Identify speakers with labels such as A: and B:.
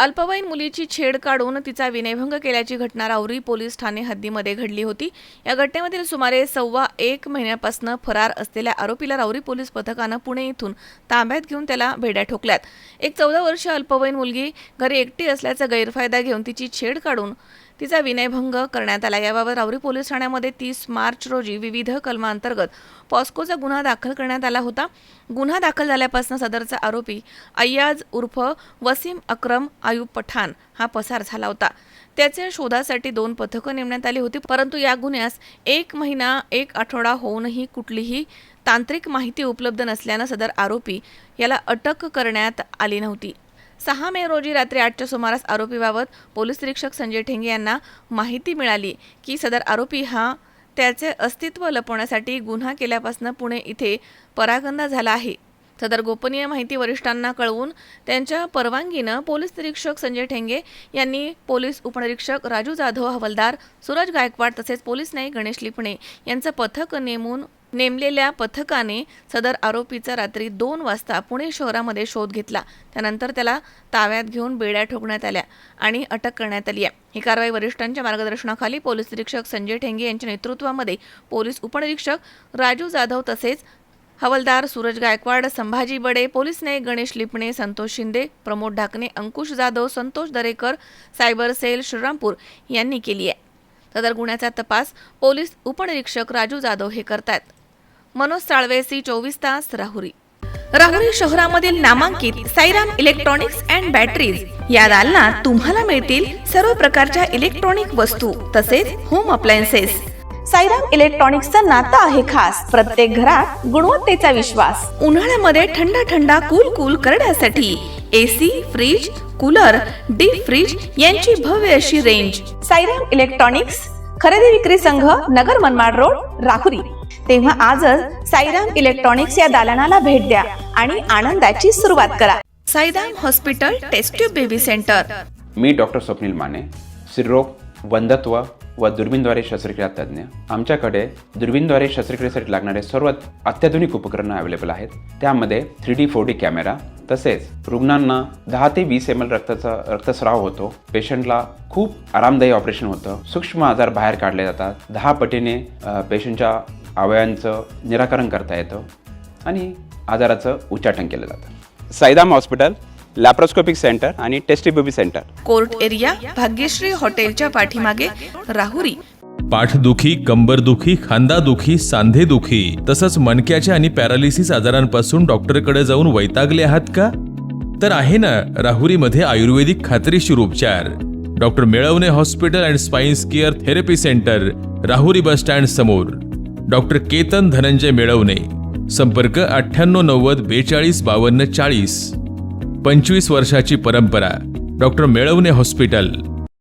A: अल्पवयीन मुलीची छेड काढून तिचा विनयभंग केल्याची घटना राहुरी पोलीस ठाणे हद्दीमध्ये घडली होती। या घटनेमधील सुमारे 1.25 महिन्यापासून फरार असलेल्या आरोपीला राहुरी पोलीस पथकानं पुणे येथून ताब्यात घेऊन त्याला बेड्या ठोकल्यात। एक 14 वर्षीय अल्पवयीन मुलगी घरी एकटी असल्याचा गैरफायदा घेऊन तिची छेड काढून तिचा विनयभंग करण्यात आला। याबाबत राहुरी पोलीस ठाण्यामध्ये 30 मार्च रोजी विविध कलमांतर्गत पॉस्कोचा गुन्हा दाखल करण्यात आला होता। गुन्हा दाखल झाल्यापासून सदरचा आरोपी अय्याज उर्फ वसीम अक्रम आयुब पठाण हा पसार झाला होता। त्याच्या शोधासाठी 2 पथकं नेमण्यात आली होती, परंतु या गुन्ह्यास 1 महिना 1 आठवडा होऊनही कुठलीही तांत्रिक माहिती उपलब्ध नसल्यानं सदर आरोपी याला अटक करण्यात आली नव्हती। 6 मे रोजी रात्री 8च्या सुमारास आरोपीबाबत पोलीस निरीक्षक संजय ठेंगे यांना माहिती मिळाली की सदर आरोपी हा त्याचे अस्तित्व लपवण्यासाठी गुन्हा केल्यापासून पुणे इथे परागंदा झाला आहे। सदर गोपनीय माहिती वरिष्ठांना कळवून त्यांच्या परवानगीनं पोलीस निरीक्षक संजय ठेंगे यांनी पोलीस उपनिरीक्षक राजू जाधव, हवालदार सूरज गायकवाड तसेच पोलीस नाईक गणेश लिपणे यांचं पथक नेमलेल्या पथकाने सदर आरोपीचा रात्री 2 वाजता पुणे शहरामध्ये शोध घेतला। त्यानंतर त्याला ताब्यात घेऊन बेड्या ठोकण्यात आल्या आणि अटक करण्यात आली आहे। ही कारवाई वरिष्ठांच्या मार्गदर्शनाखाली पोलीस निरीक्षक संजय ठेंगे यांच्या नेतृत्वामध्ये पोलीस उपनिरीक्षक राजू जाधव तसेच हवालदार सूरज गायकवाड, संभाजी बडे, पोलीस नाईक गणेश लिपणे, संतोष शिंदे, प्रमोद ढाकणे, अंकुश जाधव, संतोष दरेकर, सायबर सेल श्रीरामपूर यांनी केली आहे। सदर गुन्ह्याचा तपास पोलीस उपनिरीक्षक राजू जाधव हे करतात। मनोज साळवे, C24 तास, राहुरी। राहुरी शहरामधील नामांकित साईराम इलेक्ट्रॉनिक्स अँड बॅटरीज या दालनात तुम्हाला मिळतील सर्व प्रकारच्या इलेक्ट्रॉनिक वस्तू तसेच होम अप्लायन्सेस। साईराम इलेक्ट्रॉनिक्सचं नातं आहे खास, प्रत्येक घरात गुणवत्तेचा विश्वास। उन्हाळ्यामध्ये थंड कूल करण्यासाठी AC, fridge, cooler, deep freeze यांची भव्य अशी रेंज। साईराम इलेक्ट्रॉनिक्स खरेदी विक्री संघ, नगर मनमाड रोड, राहुरी। तेव्हा आजच साईराम इलेक्ट्रॉनिक्स या दालनाला भेट द्या आणि आनंदाची सुरुवात करा। Sairam hospital test tube baby centre.
B: मी डॉक्टर स्वप्नील माने, स्त्रीरोग, वंध्यत्व व दुर्बीणद्वारे शस्त्रक्रिया तज्ञ। आमच्याकडे दुर्बीणद्वारे शस्त्रक्रियेसाठी लागणारे सर्व अत्याधुनिक उपकरणं अवेलेबल आहेत। त्यामध्ये 3D 4D कॅमेरा तसेच रुग्णांना 10 ते 20 ml रक्तस्राव होतो। पेशंटला खूप आरामदायी ऑपरेशन होतं। सूक्ष्म आजार बाहेर काढले जातात। 10 पटीने पेशंटच्या अवयवांचं निराकरण करता येतं आणि आजाराचं उच्चाटन केलं जातं।
C: साईराम हॉस्पिटल, लॅप्रोस्कोपिक सेंटर आणि test baby centre,
A: court area, Bhagyashree हॉटेलच्या पाठीमागे, राहुरी।
D: पाठदुखी, कंबरदुखी, खांदादुखी, सांधेदुखी तसंच मणक्याच्या आणि पॅरालिसिस आजारांपासून डॉक्टरकडे जाऊन वैतागले आहात का? तर आहे ना राहुरीमध्ये आयुर्वेदिक खात्रीशीर उपचार। Doctor Melavane hospital and spine care therapy centre, Rahuri bus stand समोर। डॉक्टर केतन धनंजय मेळवणे, संपर्क 9890 42 52 40। 25 वर्षाची परंपरा, डॉक्टर मेळवणे हॉस्पिटल।